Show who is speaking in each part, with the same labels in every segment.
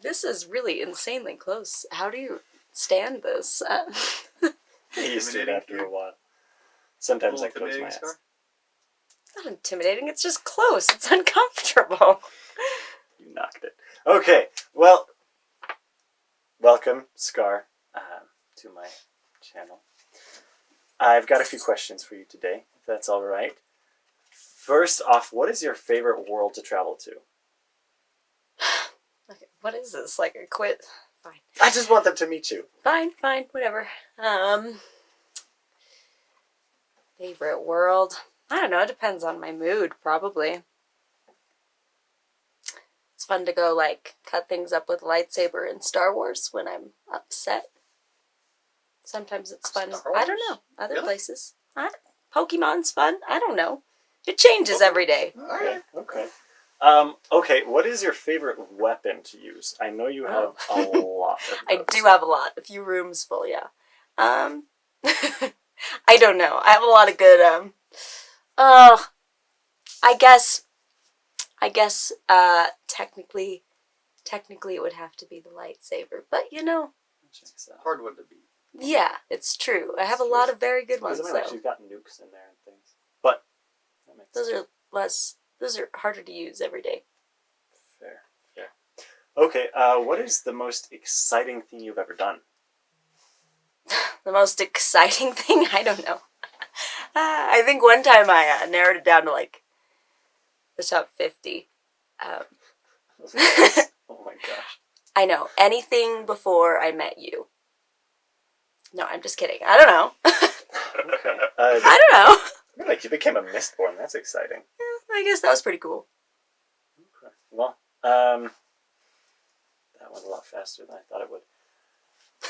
Speaker 1: This is really insanely close. How do you stand this?
Speaker 2: You used to it after a while. Sometimes I close my eyes.
Speaker 1: It's not intimidating, it's just close. It's uncomfortable.
Speaker 2: You knocked it. Okay, well, welcome, Scar, to my channel. I've got a few questions for you today, if that's all right. First off, what is your favorite world to travel to?
Speaker 1: Okay, what is this? Like a quit? Fine.
Speaker 2: I just want them to meet you.
Speaker 1: Fine, whatever. Favorite world? I don't know, it depends on my mood, probably. It's fun to go, like, cut things up with a lightsaber in Star Wars when I'm upset. Sometimes it's fun. I don't know. Other places. Pokemon's fun. I don't know. It changes every day.
Speaker 2: Okay. Okay, what is your favorite weapon to use? I know you have a lot of those.
Speaker 1: I do have a lot. A few rooms full, yeah. I don't know. I have a lot of good, I guess, technically it would have to be the lightsaber. But, you know.
Speaker 3: Hard one to beat.
Speaker 1: Yeah, it's true. I have a lot of very good ones,
Speaker 2: Because
Speaker 1: though.
Speaker 2: she's got nukes in there and things. But, that makes sense.
Speaker 1: Those are harder to use every day.
Speaker 2: Fair. Okay, what is the most exciting thing you've ever done?
Speaker 1: The most exciting thing? I don't know. I think one time I narrowed it down to, like, the top 50.
Speaker 2: Oh my gosh.
Speaker 1: I know. Anything before I met you. No, I'm just kidding. I don't know.
Speaker 2: Okay.
Speaker 1: I don't know.
Speaker 2: You're like, you became a Mistborn. That's exciting.
Speaker 1: Yeah, I guess that was pretty cool.
Speaker 2: Okay. Well, that went a lot faster than I thought it would.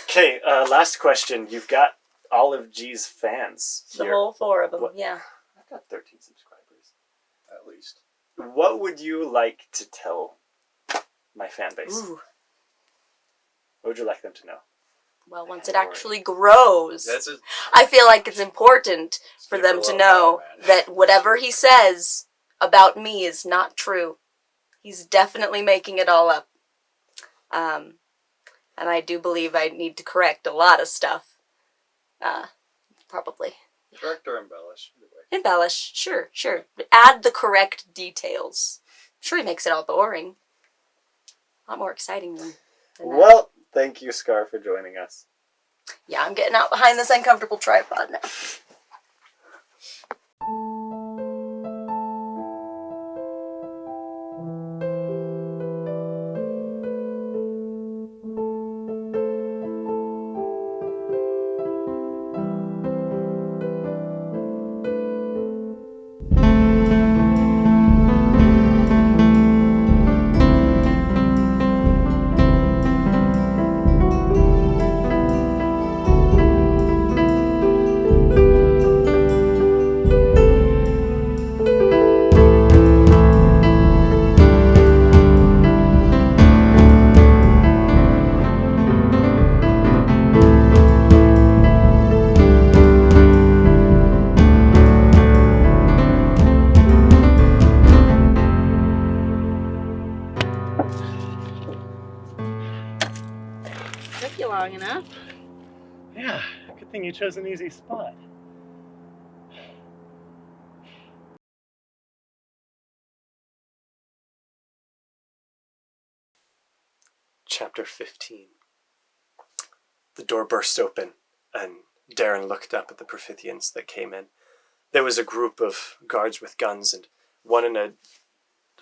Speaker 2: Okay, last question. You've got Olive G's fans here.
Speaker 1: The whole 4 of them, yeah.
Speaker 2: I've got 13 subscribers.
Speaker 3: At least.
Speaker 2: What would you like to tell my fan base?
Speaker 1: Ooh.
Speaker 2: What would you like them to know?
Speaker 1: Well, once it actually grows,
Speaker 3: That's a,
Speaker 1: I feel like it's important for them to know that whatever he says about me is not true. He's definitely making it all up. And I do believe I need to correct a lot of stuff. Probably.
Speaker 3: correct or embellish. Either way.
Speaker 1: Embellish, sure. Add the correct details. Sure, he makes it all boring. A lot more exciting than that.
Speaker 2: Well, thank you, Scar, for joining us.
Speaker 1: Yeah, I'm getting out behind this uncomfortable tripod now. Took you long enough.
Speaker 2: Yeah, good thing you chose an easy spot. Chapter 15. The door burst open, and Darren looked up at the Profithians that came in. There was a group of guards with guns, and one in a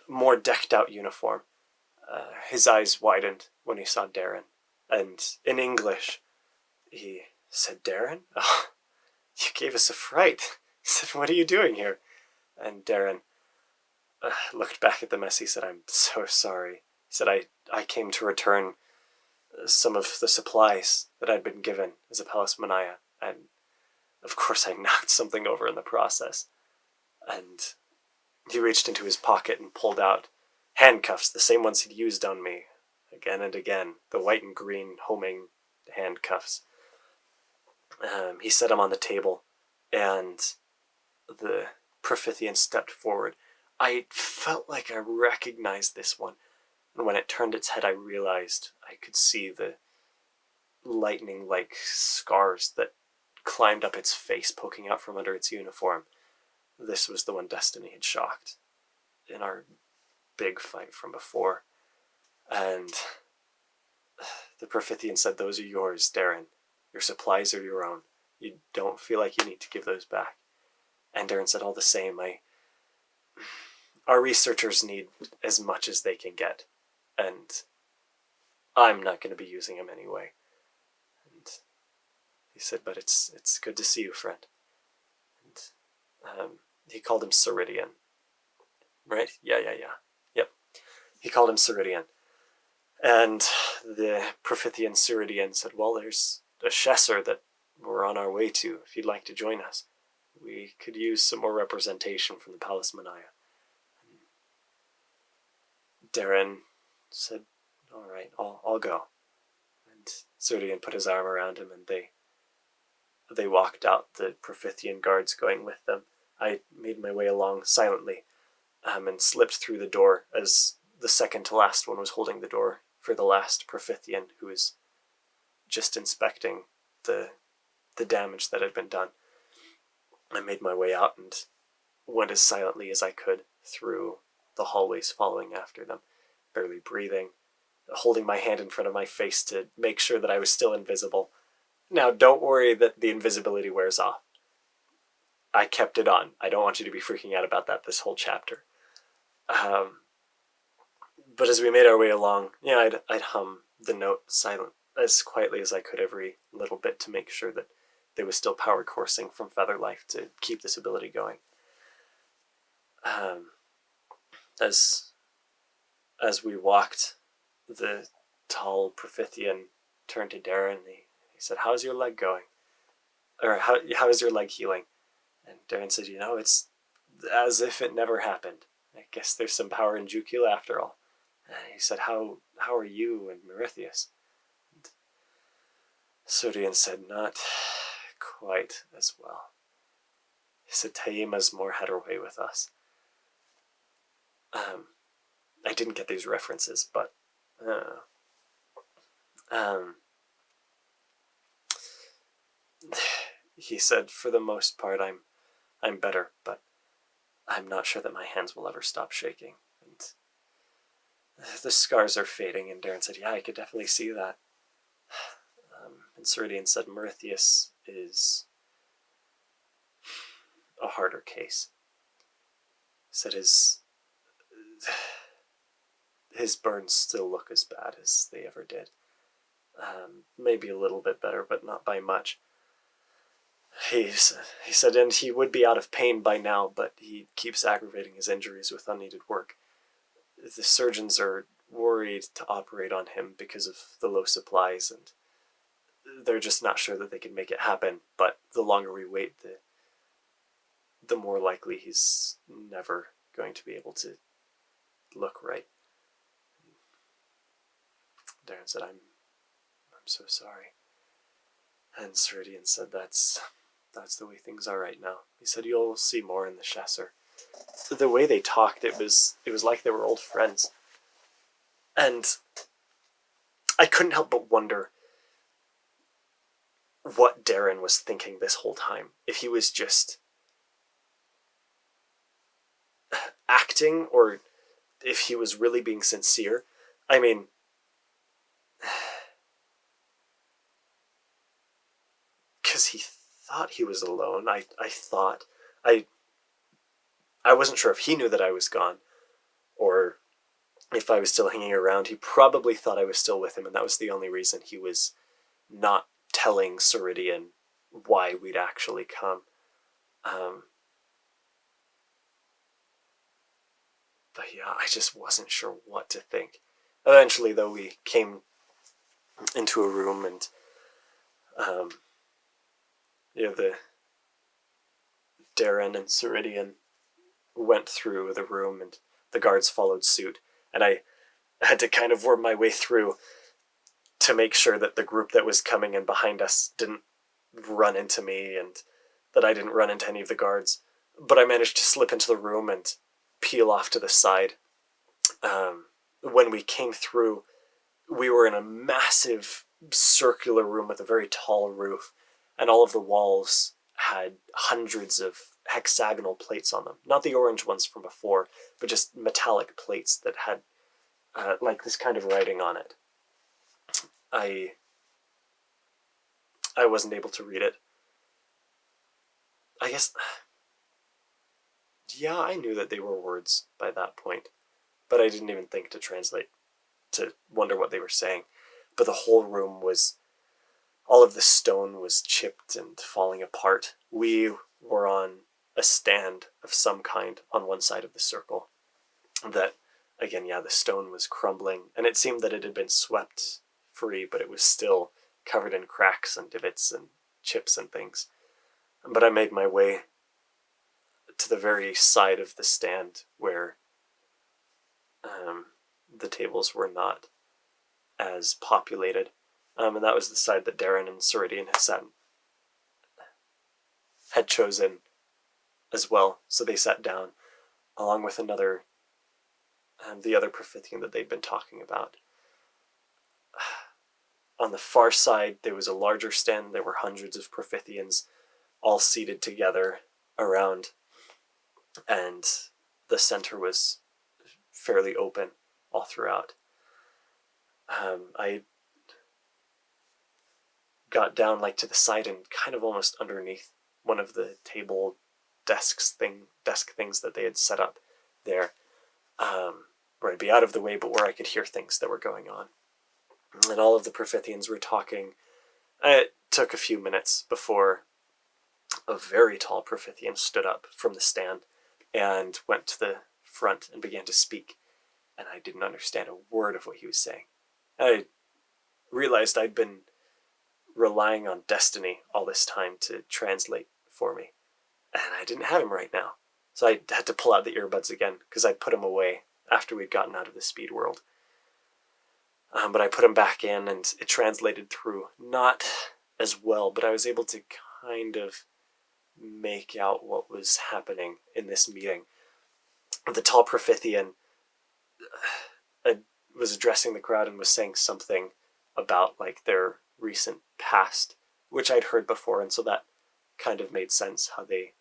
Speaker 2: more decked-out uniform. His eyes widened when he saw Darren, and in English, he said, "Darren? Oh, you gave us a fright." He said, "What are you doing here?" And Darren looked back at them as he said, "I'm so sorry." He said, I came to return some of the supplies that I'd been given as a Palace Manaya, and of course I knocked something over in the process." And he reached into his pocket and pulled out handcuffs, the same ones he'd used on me again and again, the white and green homing handcuffs. He set them on the table, and the Profithian stepped forward. I felt like I recognized this one. And when it turned its head, I realized I could see the lightning-like scars that climbed up its face, poking out from under its uniform. This was the one Destiny had shocked in our big fight from before. And the Profithian said, "Those are yours, Darren. Your supplies are your own. You don't feel like you need to give those back." And Darren said, "All the same, our researchers need as much as they can get, and I'm not going to be using them anyway." And he said, "But it's good to see you, friend." And he called him Ceridian, right? Yeah. Yep. He called him Ceridian. And the Profithian Ceridian said, "Well, there's a Shesser that we're on our way to, if you'd like to join us. We could use some more representation from the Palace Manaya." Darren said, "All right, I'll go." And Ceridian put his arm around him, and they walked out, the Profithian guards going with them. I made my way along silently, and slipped through the door as the second to last one was holding the door for the last Profithian, who was just inspecting the damage that had been done. I made my way out and went as silently as I could through the hallways, following after them, barely breathing, holding my hand in front of my face to make sure that I was still invisible. Now, don't worry that the invisibility wears off. I kept it on. I don't want you to be freaking out about that this whole chapter. But as we made our way along, I'd hum the note as quietly as I could every little bit to make sure that there was still power coursing from Feather Life to keep this ability going. As we walked, the tall Profithian turned to Darren. He said, "How's your leg going? Or how is your leg healing?" And Darren said, "It's as if it never happened. I guess there's some power in Jukil after all." And he said, how are you and Marithius?" And Surian said, "Not quite as well." He said, "Taima's more had her way with us." I didn't get these references, but he said, "For the most part, I'm better, but I'm not sure that my hands will ever stop shaking. And the scars are fading." And Darren said, "Yeah, I could definitely see that." And Ceridian said, "Marithius is a harder case." He said his burns still look as bad as they ever did. Maybe a little bit better, but not by much. He said, and he would be out of pain by now, but he keeps aggravating his injuries with unneeded work. The surgeons are worried to operate on him because of the low supplies, and they're just not sure that they can make it happen. But the longer we wait, the more likely he's never going to be able to look right. Darren said, I'm so sorry." And Ceridian said, that's the way things are right now. He said, "You'll see more in the Shesser." The way they talked, it was like they were old friends. And I couldn't help but wonder what Darren was thinking this whole time. If he was just acting, or if he was really being sincere. I mean, because he thought he was alone. I thought, I wasn't sure if he knew that I was gone, or if I was still hanging around. He probably thought I was still with him, and that was the only reason he was not telling Ceridian why we'd actually come. But yeah, I just wasn't sure what to think. Eventually, though, we came into a room, and the Darren and Ceridian went through the room, and the guards followed suit. And I had to kind of worm my way through to make sure that the group that was coming in behind us didn't run into me, and that I didn't run into any of the guards. But I managed to slip into the room and peel off to the side. when we came through, we were in a massive circular room with a very tall roof, and all of the walls had hundreds of hexagonal plates on them. Not the orange ones from before, but just metallic plates that had like this kind of writing on it. I wasn't able to read it. I guess, yeah, I knew that they were words by that point, but I didn't even think to translate, to wonder what they were saying. But the whole room was, all of the stone was chipped and falling apart. We were on a stand of some kind on one side of the circle. That, again, yeah, the stone was crumbling, and it seemed that it had been swept free, but it was still covered in cracks and divots and chips and things. But I made my way to the very side of the stand where the tables were not as populated. And that was the side that Darren and Ceridian had chosen as well. So they sat down along with another, the other Profithian that they'd been talking about. On the far side, there was a larger stand. There were hundreds of Profithians all seated together around, and the center was fairly open all throughout. I got down like to the side and kind of almost underneath one of the table desk things that they had set up there, where I'd be out of the way, but where I could hear things that were going on. And all of the Profithians were talking. It took a few minutes before a very tall Profithian stood up from the stand and went to the front and began to speak. And I didn't understand a word of what he was saying. I realized I'd been relying on destiny all this time to translate for me. And I didn't have him right now. So I had to pull out the earbuds again, because I'd put him away after we'd gotten out of the speed world. But I put him back in, and it translated through. Not as well, but I was able to kind of make out what was happening in this meeting. The tall Profithian was addressing the crowd and was saying something about like their recent past, which I'd heard before, and so that kind of made sense, how they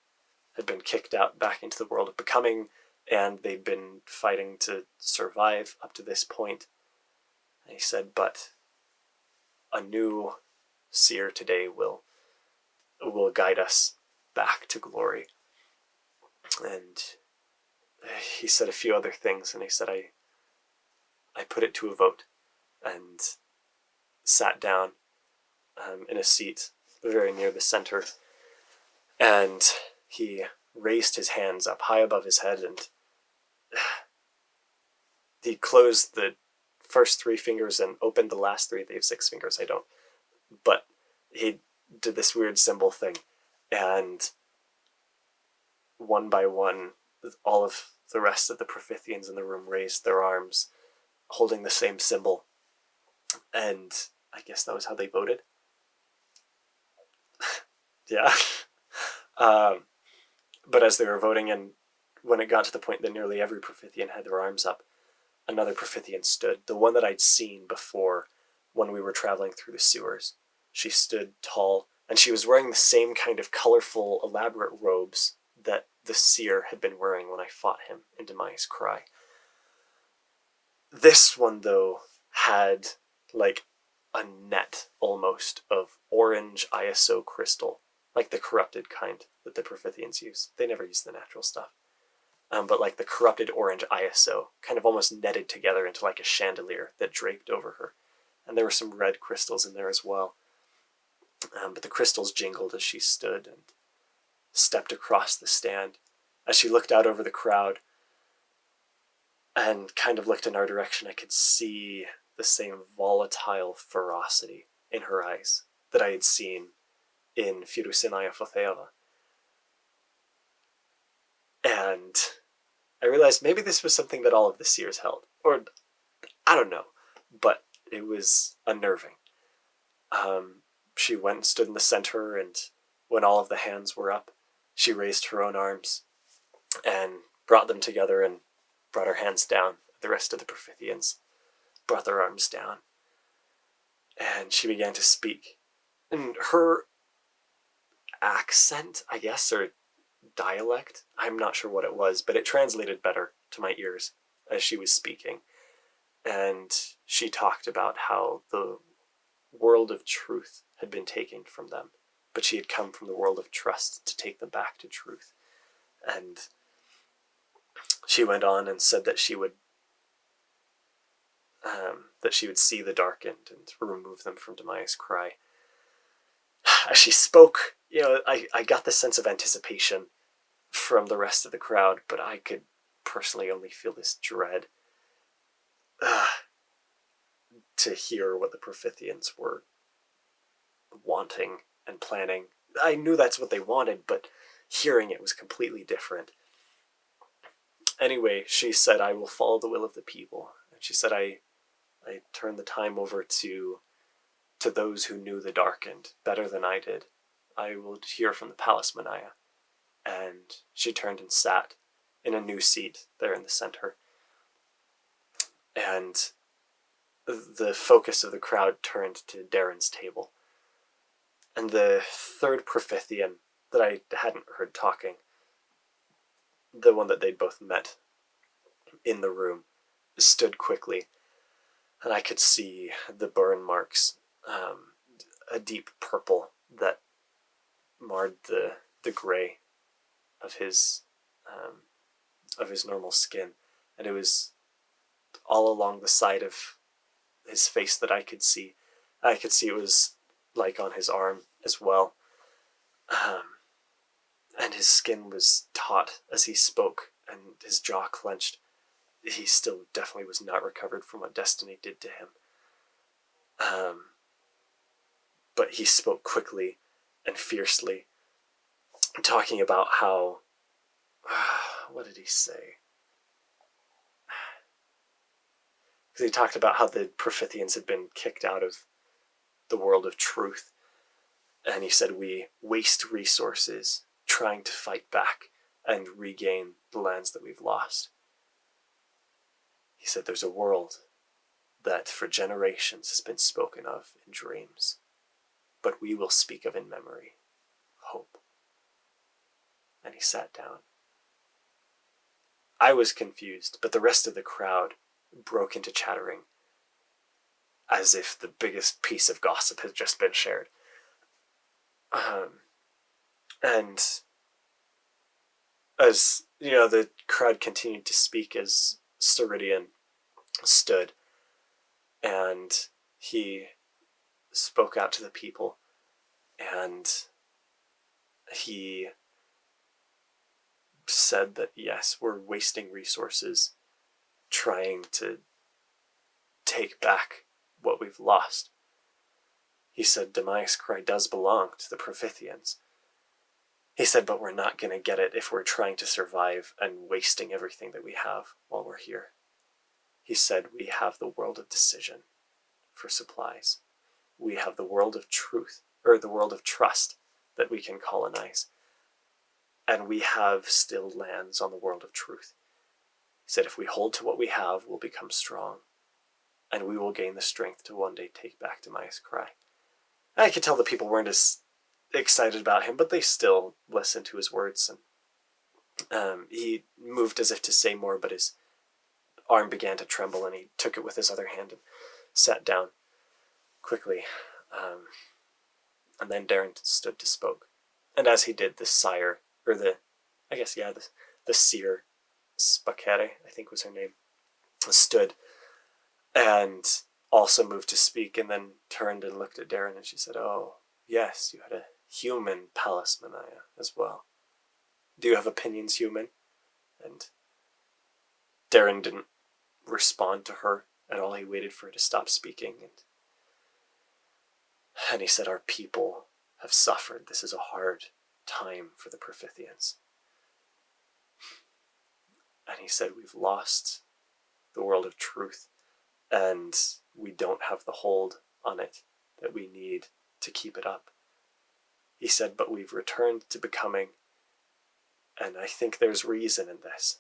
Speaker 2: had been kicked out back into the world of becoming, and they'd been fighting to survive up to this point. And he said, but a new seer today will guide us back to glory. And he said a few other things, and he said, I put it to a vote, and sat down in a seat very near the center, and he raised his hands up high above his head, and he closed the first 3 fingers and opened the last 3. They have 6 fingers, I don't. But he did this weird symbol thing, and one by one, all of the rest of the Profithians in the room raised their arms, holding the same symbol. And I guess that was how they voted. Yeah. But as they were voting, and when it got to the point that nearly every Profithian had their arms up, another Profithian stood, the one that I'd seen before when we were traveling through the sewers. She stood tall, and she was wearing the same kind of colorful, elaborate robes that the seer had been wearing when I fought him in Demai's Cry. This one, though, had like a net almost of orange ISO crystal, like the corrupted kind that the Profithians use. They never use the natural stuff. But like the corrupted orange ISO, kind of almost netted together into like a chandelier that draped over her. And there were some red crystals in there as well. But the crystals jingled as she stood and stepped across the stand. As she looked out over the crowd and kind of looked in our direction, I could see the same volatile ferocity in her eyes that I had seen in Firusinaya Fotheava. And I realized maybe this was something that all of the seers held. Or, I don't know. But it was unnerving. She went and stood in the center, and when all of the hands were up, she raised her own arms and brought them together and brought her hands down at The rest of the Profithians brought their arms down, and she began to speak. And her accent, I guess, or dialect, I'm not sure what it was, but it translated better to my ears as she was speaking. And she talked about how the world of truth had been taken from them, but she had come from the world of trust to take them back to truth. And she went on and said that she would see the darkened and remove them from Demaya's cry. As she spoke, I got the sense of anticipation from the rest of the crowd, but I could personally only feel this dread to hear what the Profithians were wanting and planning. I knew that's what they wanted, but hearing it was completely different. Anyway, she said, I will follow the will of the people. And she said, I turned the time over to those who knew the darkened better than I did. I will hear from the Palace Manaya. And she turned and sat in a new seat there in the center. And the focus of the crowd turned to Darren's table. And the third Profithian that I hadn't heard talking, the one that they'd both met in the room, stood quickly. And I could see the burn marks, a deep purple that marred the gray of his normal skin, and it was all along the side of his face that I could see. I could see it was like on his arm as well, and his skin was taut as he spoke, and his jaw clenched. He still definitely was not recovered from what destiny did to him. But he spoke quickly and fiercely, talking about how, what did he say? Because he talked about how the Profithians had been kicked out of the world of truth. And he said, we waste resources trying to fight back and regain the lands that we've lost. He said, there's a world that for generations has been spoken of in dreams, but we will speak of in memory, hope. And he sat down. I was confused, but the rest of the crowd broke into chattering, as if the biggest piece of gossip had just been shared. And as, the crowd continued to speak as Ceridian stood, and he spoke out to the people, and he said that, yes, we're wasting resources trying to take back what we've lost. He said Demaya's cry does belong to the Profithians. He said, but we're not going to get it if we're trying to survive and wasting everything that we have while we're here. He said, we have the world of decision for supplies. We have the world of truth, or the world of trust that we can colonize. And we have still lands on the world of truth. He said, if we hold to what we have, we'll become strong. And we will gain the strength to one day take back Demaya's cry. I could tell the people weren't as excited about him, but they still listened to his words. And he moved as if to say more, but his arm began to tremble, and he took it with his other hand and sat down quickly. And then Darren stood to spoke. And as he did, the sire, or the seer, Spacere, I think was her name, stood and also moved to speak, and then turned and looked at Darren, and she said, oh, yes, you had a human Palace Manaya as well. Do you have opinions, human? And Darren didn't respond to her at all. He waited for her to stop speaking, and he said, our people have suffered. This is a hard time for the Profithians. And he said, we've lost the world of truth, and we don't have the hold on it that we need to keep it up. He said, but we've returned to becoming, and I think there's reason in this.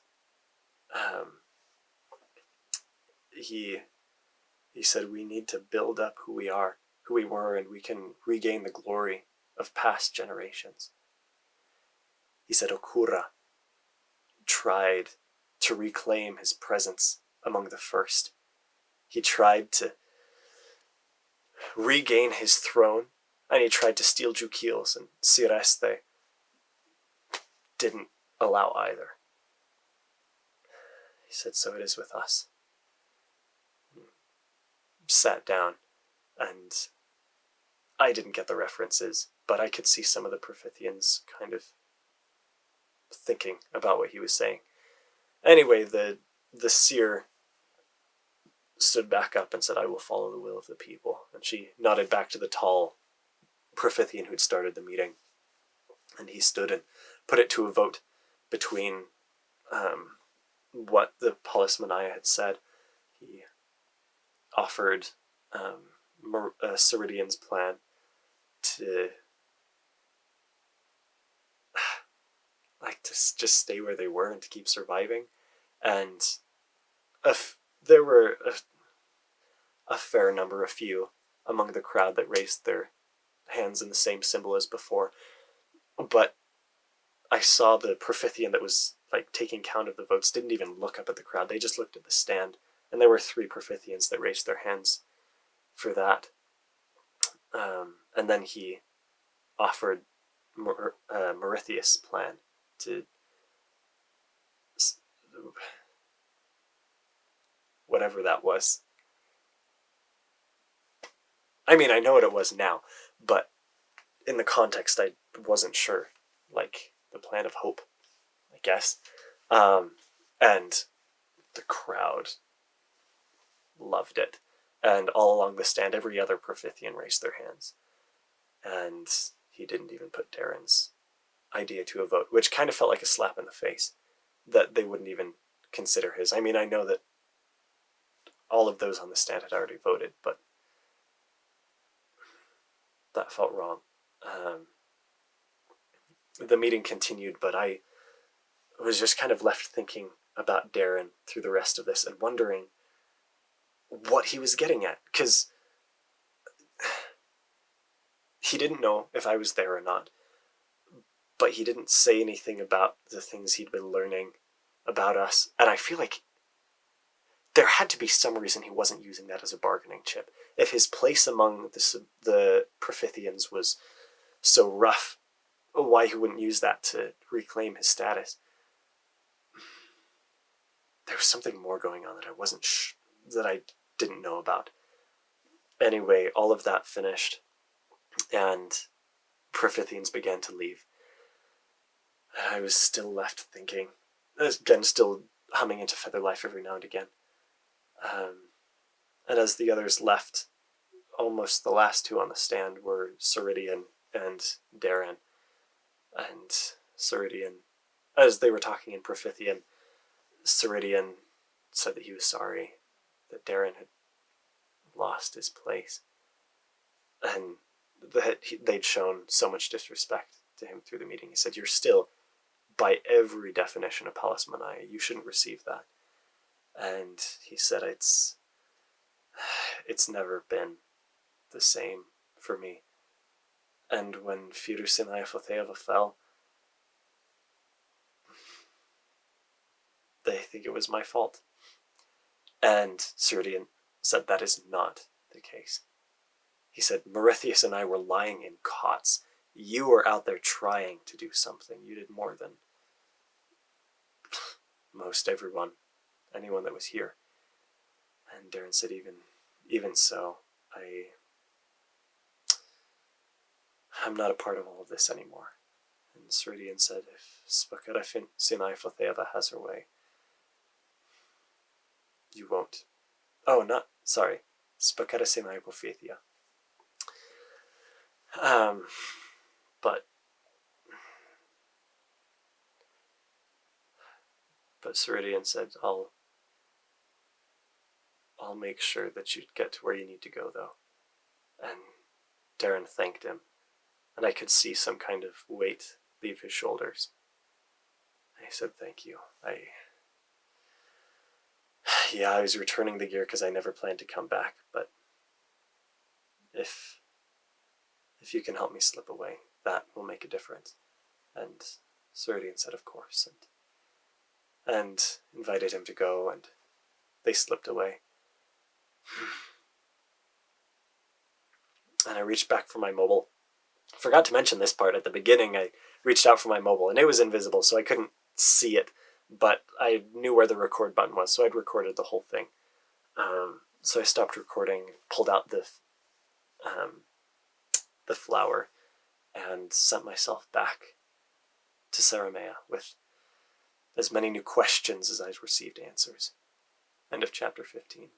Speaker 2: he said we need to build up who we are, who we were, and we can regain the glory of past generations. He said Okura tried to reclaim his presence among the first. He tried to regain his throne, and he tried to steal Jukils, and Sireste didn't allow either. He said, so it is with us. Sat down, and I didn't get the references, but I could see some of the Profithians kind of thinking about what he was saying. Anyway, the seer stood back up and said, I will follow the will of the people. And she nodded back to the tall Profithian who'd started the meeting. And he stood and put it to a vote between what the Polis Mania had said. He offered Ceridian's plan to just stay where they were and to keep surviving. And there were a fair number, a few, among the crowd that raised their hands in the same symbol as before. But I saw the Profithian that was taking count of the votes didn't even look up at the crowd. They just looked at the stand. And there were 3 Profithians that raised their hands for that. And then he offered Mauritius' plan to whatever that was. I mean, I know what it was now, but in the context, I wasn't sure. The plan of hope, I guess. And the crowd loved it. And all along the stand, every other Profithian raised their hands. And he didn't even put Darren's idea to a vote, which kind of felt like a slap in the face, that they wouldn't even consider his. I mean, I know that all of those on the stand had already voted, but that felt wrong. The meeting continued, but I was just kind of left thinking about Darren through the rest of this and wondering what he was getting at, because he didn't know if I was there or not, but he didn't say anything about the things he'd been learning about us, and I feel like there had to be some reason he wasn't using that as a bargaining chip. If his place among the Profithians was so rough, why he wouldn't use that to reclaim his status. There was something more going on that I wasn't that I didn't know about. Anyway, all of that finished, and Profithians began to leave. And I was still left thinking, again, still humming into Feather Life every now and again. And as the others left, almost the last 2 on the stand were Ceridian and Darren. And Ceridian, as they were talking in Profithian, Ceridian said that he was sorry that Darren had lost his place, and that they'd shown so much disrespect to him through the meeting. He said, you're still, by every definition, a Polis Mania. You shouldn't receive that. And he said, it's never been the same for me. And when Firusinaya Fotheava fell, they think it was my fault. And Ceridian said that is not the case. He said, Mauritius and I were lying in cots. You were out there trying to do something. You did more than most everyone, anyone that was here. And Darren said, even so, I'm not a part of all of this anymore. And Ceridian said, if Spakara Sinai Fotheava has her way, you won't. Oh, sorry. Spakara Sinai Profithia. But Ceridian said, I'll make sure that you get to where you need to go, though. And Darren thanked him, and I could see some kind of weight leave his shoulders. And he said, thank you. Yeah, I was returning the gear because I never planned to come back, but if you can help me slip away, that will make a difference. And Serdian said, of course, and invited him to go, and they slipped away. And I reached back for my mobile. Forgot to mention this part at the beginning. I reached out for my mobile, and it was invisible, so I couldn't see it, but I knew where the record button was, so I'd recorded the whole thing. So I stopped recording, pulled out the flower, and sent myself back to Saramea with as many new questions as I received answers. End of chapter 15.